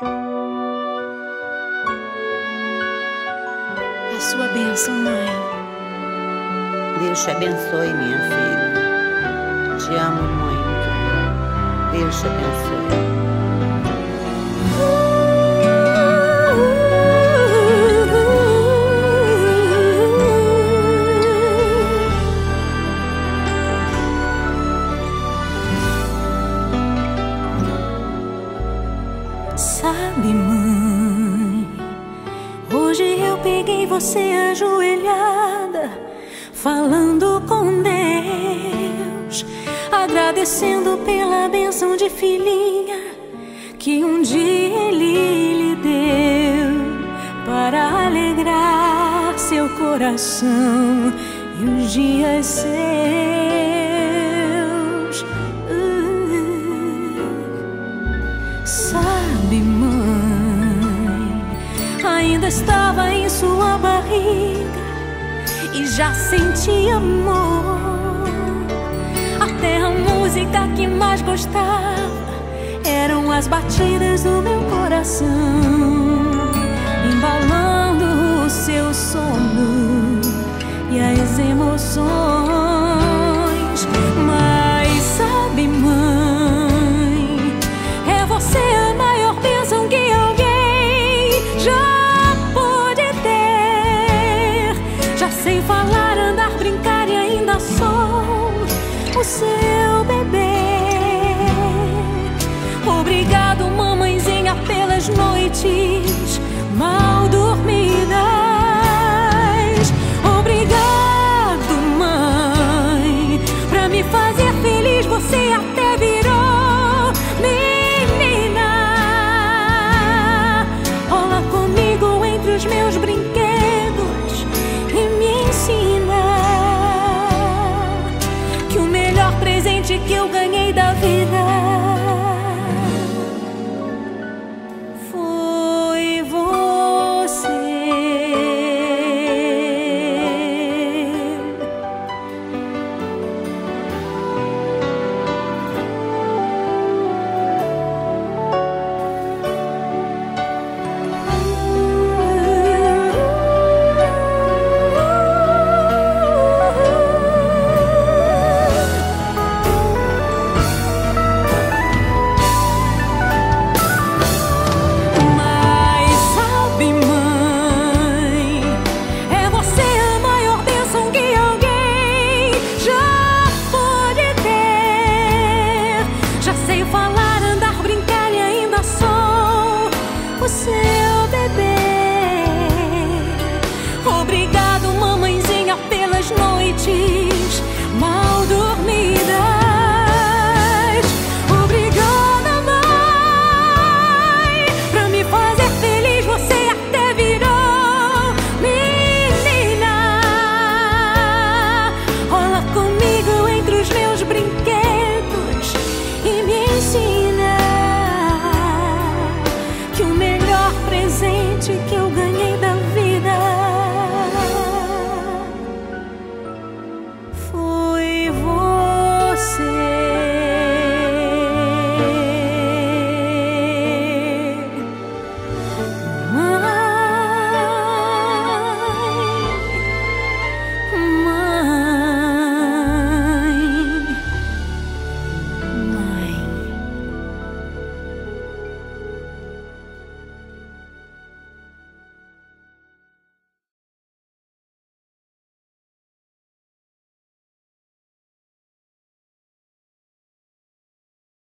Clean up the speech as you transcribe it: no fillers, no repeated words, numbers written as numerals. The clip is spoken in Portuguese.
A sua bênção, mãe. Deus te abençoe, minha filha. Te amo muito. Deus te abençoe. Sabe, mãe, hoje eu peguei você ajoelhada, falando com Deus, agradecendo pela bênção de filhinha que um dia Ele lhe deu, para alegrar seu coração e os dias seus. Sabe, mãe, ainda estava em sua barriga e já sentia amor. Até a música que mais gostava eram as batidas do meu coração, embalando o seu sono e as emoções.